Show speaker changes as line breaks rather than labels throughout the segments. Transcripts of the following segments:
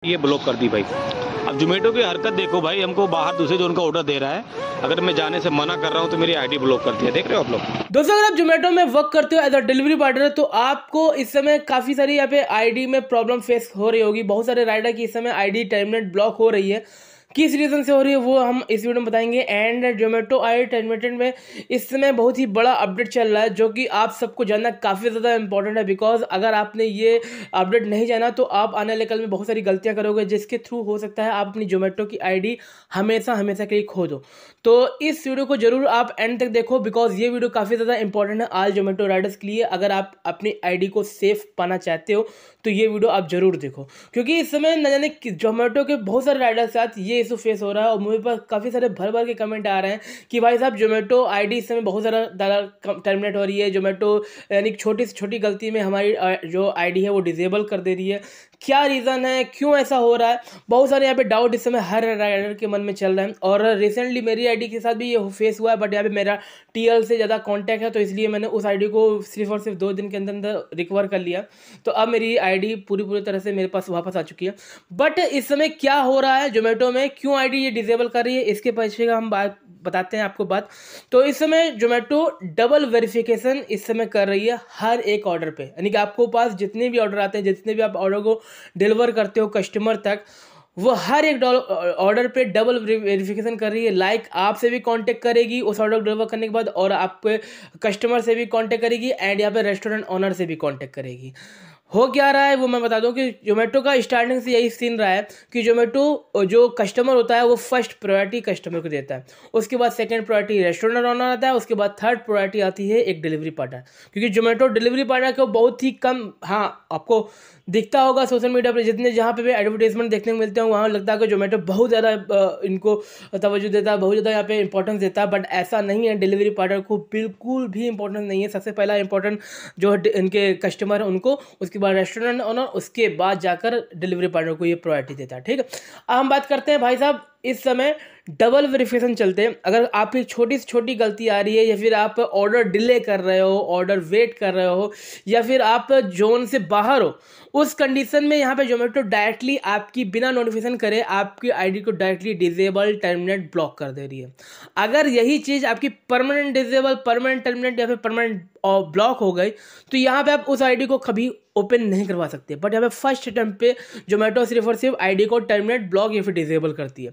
ये ब्लॉक कर दी भाई। अब जोमेटो की हरकत देखो भाई, हमको बाहर दूसरे जोन का ऑर्डर दे रहा है, अगर मैं जाने से मना कर रहा हूँ तो मेरी आईडी ब्लॉक कर दी है। देख रहे हो आप लोग
दोस्तों, अगर आप जोमेटो में वर्क करते हो एज अ डिलीवरी पार्टनर तो आपको इस समय काफ़ी सारी यहाँ पे आईडी में प्रॉब्लम फेस हो रही होगी। बहुत सारे राइडर की इस समय आईडी टर्मिनेट ब्लॉक हो रही है। किस रीज़न से हो रही है वो हम इस वीडियो में बताएंगे। एंड जोमेटो आई टर्मिनेटेड में इस समय बहुत ही बड़ा अपडेट चल रहा है जो कि आप सबको जानना काफ़ी ज़्यादा इंपॉर्टेंट है। बिकॉज अगर आपने ये अपडेट नहीं जाना तो आप आने वाले कल में बहुत सारी गलतियां करोगे जिसके थ्रू हो सकता है आप अपनी जोमेटो की आईडी हमेशा हमेशा के लिए खो दो। तो इस वीडियो को जरूर आप एंड तक देखो बिकॉज ये वीडियो काफ़ी ज़्यादा इंपॉर्टेंट है आज जोमेटो राइडर्स के लिए। अगर आप अपनी आईडी को सेफ पाना चाहते हो तो ये वीडियो आप जरूर देखो, क्योंकि इस समय न जाने जोमेटो के बहुत सारे राइडर्स के साथ ये इशू फेस हो रहा है। और मुझे पर काफ़ी सारे भर भर के कमेंट आ रहे हैं कि भाई साहब जोमेटो आईडी इस समय बहुत ज़्यादा टर्मिनेट हो रही है। जोमेटो यानी छोटी से छोटी गलती में हमारी जो आईडी है वो डिसेबल कर दे रही है। क्या रीज़न है, क्यों ऐसा हो रहा है, बहुत सारे यहाँ पे डाउट इस समय हर राइडर के मन में चल रहा है। और रिसेंटली मेरी आईडी के साथ भी ये फेस हुआ है, बट यहाँ पे मेरा टीएल से ज़्यादा कांटेक्ट है तो इसलिए मैंने उस आईडी को सिर्फ और सिर्फ 2 दिन के अंदर अंदर रिकवर कर लिया। तो अब मेरी आईडी पूरी तरह से मेरे पास वापस आ चुकी है। बट इस समय क्या हो रहा है जोमेटो में, क्यों आईडी ये डिसेबल कर रही है, इसके पीछे का हम बात बताते हैं आपको बात। तो इस समय जोमेटो डबल वेरिफिकेशन इस समय कर रही है हर एक ऑर्डर पे। यानी कि आपको पास जितने भी ऑर्डर आते हैं, जितने भी आप ऑर्डर को डिलीवर करते हो कस्टमर तक, वो हर एक ऑर्डर पे डबल वेरिफिकेशन कर रही है। लाइक आपसे भी कांटेक्ट करेगी उस ऑर्डर को डिलीवर करने के बाद, और आपके कस्टमर से भी कांटेक्ट करेगी, एंड यहाँ पे रेस्टोरेंट ओनर से भी कांटेक्ट करेगी। हो क्या रहा है वो मैं बता दूं कि जोमेटो का स्टार्टिंग से यही सीन रहा है कि जोमेटो जो कस्टमर होता है वो फर्स्ट प्रायोरिटी कस्टमर को देता है, उसके बाद सेकंड प्रायोरिटी रेस्टोरेंट ओनर आता है, उसके बाद थर्ड प्रायोरिटी आती है एक डिलीवरी पार्टनर। क्योंकि जोमेटो डिलीवरी पार्टनर को बहुत ही कम, हाँ आपको दिखता होगा सोशल मीडिया पर जितने जहाँ पे भी एडवर्टाइजमेंट देखने को मिलते हैं वहाँ लगता है कि जोमेटो बहुत ज़्यादा इनको तवज्जो देता है, बहुत ज़्यादा यहाँ पे इंपॉर्टेंस देता है। बट ऐसा नहीं है, डिलीवरी पार्टनर को बिल्कुल भी इंपॉर्टेंस नहीं है। सबसे पहला इंपॉर्टेंट जो इनके कस्टमर है उनको, उसके बाद रेस्टोरेंट ओनर, उसके बाद जाकर डिलीवरी पार्टनर को ये प्रायोरिटी देता है। ठीक है, अब हम बात करते हैं भाई साहब इस समय डबल वेरिफिकेशन चलते हैं। अगर आपकी छोटी से छोटी गलती आ रही है, या फिर आप ऑर्डर डिले कर रहे हो, ऑर्डर वेट कर रहे हो, या फिर आप जोन से बाहर हो, उस कंडीशन में यहाँ पे जोमेटो डायरेक्टली आपकी बिना नोटिफिकेशन करे आपकी आईडी को डायरेक्टली डिसेबल, टर्मिनेट, ब्लॉक कर दे रही है। अगर यही चीज़ आपकी परमानेंट डिसेबल, परमानेंट टर्मिनेट या फिर परमानेंट ब्लॉक हो गई तो यहाँ पे आप उस आईडी को कभी ओपन नहीं करवा सकते। बट यहाँ पे फर्स्ट अटेम्प्ट पे जोमेटो सिर्फ और सिर्फ आईडी को टर्मिनेट, ब्लॉक या फिर डिसेबल करती है।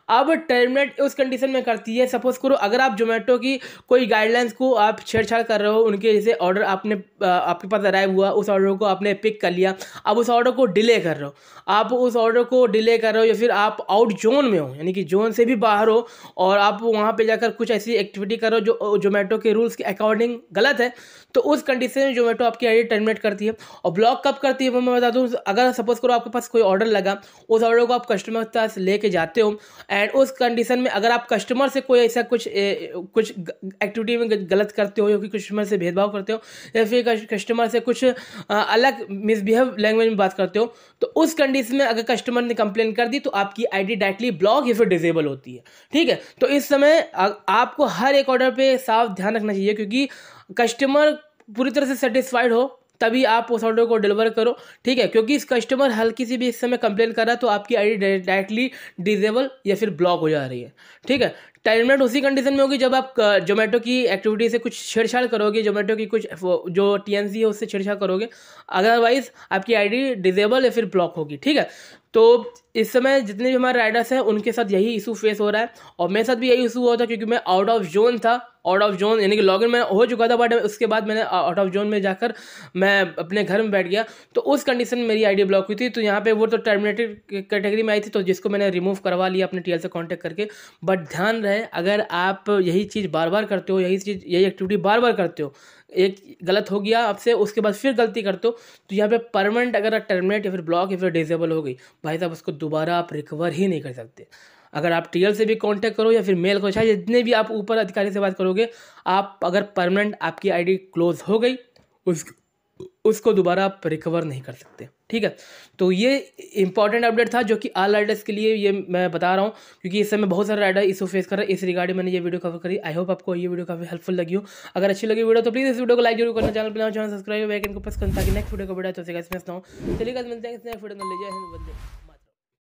अब टर्मिनेट उस कंडीशन में करती है, सपोज करो अगर आप जोमेटो की कोई गाइडलाइंस को आप छेड़छाड़ कर रहे हो, उनके जैसे ऑर्डर आपके पास अराइव हुआ, उस ऑर्डर को आपने पिक कर लिया, अब उस ऑर्डर को डिले कर रहे हो, आप उस ऑर्डर को डिले कर रहे हो, या फिर आप आउट जोन में हो, यानी कि जोन से भी बाहर हो, और आप वहाँ पे जाकर कुछ ऐसी एक्टिविटी करो जो जोमेटो के रूल्स के अकॉर्डिंग गलत है, तो उस कंडीशन में जोमेटो आपकी आईडी टर्मिनेट करती है। और ब्लॉक कब करती है वो मैं बता दूं। अगर सपोज करो आपके पास कोई ऑर्डर लगा, उस ऑर्डर को आप कस्टमर के पास लेके जाते हो, एंड उस कंडीशन में अगर आप कस्टमर से कोई ऐसा कुछ एक्टिविटी में गलत करते हो, या फिर कस्टमर से भेदभाव करते हो, या फिर कस्टमर से कुछ अलग मिसबिहेव लैंग्वेज में बात करते हो, तो उस कंडीशन में अगर कस्टमर ने कंप्लेन कर दी तो आपकी आईडी डायरेक्टली ब्लॉक या फिर डिसेबल होती है। ठीक है, तो इस समय आपको हर एक ऑर्डर पे साफ ध्यान रखना चाहिए, क्योंकि कस्टमर पूरी तरह से सेटिस्फाइड हो तभी आप उस ऑर्डर को डिलीवर करो। ठीक है, क्योंकि इस कस्टमर हल्की सी भी इस समय कंप्लेन कर रहा है तो आपकी आईडी डायरेक्टली डिसेबल या फिर ब्लॉक हो जा रही है। ठीक है, टर्मिनेट उसी कंडीशन में होगी जब आप जोमेटो की एक्टिविटी से कुछ छेड़छाड़ करोगे, जोमेटो की कुछ जो टीएनसी है उससे छेड़छाड़ करोगे, अदरवाइज आपकी आईडी डिसेबल या फिर ब्लॉक होगी। ठीक है, तो इस समय जितने भी हमारे राइडर्स हैं उनके साथ यही इशू फेस हो रहा है, और मेरे साथ भी यही इशू हुआ था, क्योंकि मैं आउट ऑफ जोन था। आउट ऑफ जोन यानी कि लॉगिन मैं हो चुका था, बट उसके बाद मैंने आउट ऑफ जोन में जाकर मैं अपने घर में बैठ गया, तो उस कंडीशन में मेरी आईडी ब्लॉक हुई थी। तो यहाँ पे वो तो टर्मिनेटेड कैटेगरी में आई थी, तो जिसको मैंने रिमूव करवा लिया अपने टीएल से कांटेक्ट करके। बट ध्यान रहे, अगर आप यही चीज़ बार बार करते हो, यही एक्टिविटी बार बार करते हो, एक गलत हो गया आपसे, उसके बाद फिर गलती करते हो, तो यहाँ पे परमानेंट अगर टर्मिनेट या फिर ब्लॉक या फिर डिसेबल हो गई, भाई साहब उसको दोबारा आप रिकवर ही नहीं कर सकते। अगर आप टीएल से भी कांटेक्ट करो या फिर मेल करो, चाहे जितने भी आप ऊपर अधिकारी से बात करोगे, आप अगर परमानेंट आपकी आईडी क्लोज हो गई उसको दोबारा आप रिकवर नहीं कर सकते। ठीक है, तो ये इंपॉर्टेंट अपडेट था जो कि ऑल राइडर्स के लिए ये मैं बता रहा हूँ, क्योंकि इस समय बहुत सारे राइडर इशू फेस कर रहे हैं। इस रिगार्डिंग मैंने ये वीडियो कवर करी। आई होप आपको ये वीडियो काफी हेल्पफुल लगी हो। अगर अच्छी लगी वीडियो तो प्लीज इस वीडियो को लाइक जरूर करना, चैनल पर सब्सक्राइब, बेल आइकन को प्रेस करना ताकि नेक्स्ट वीडियो का वीडियो तो मिलते हैं नेक्स्ट वीडियो में।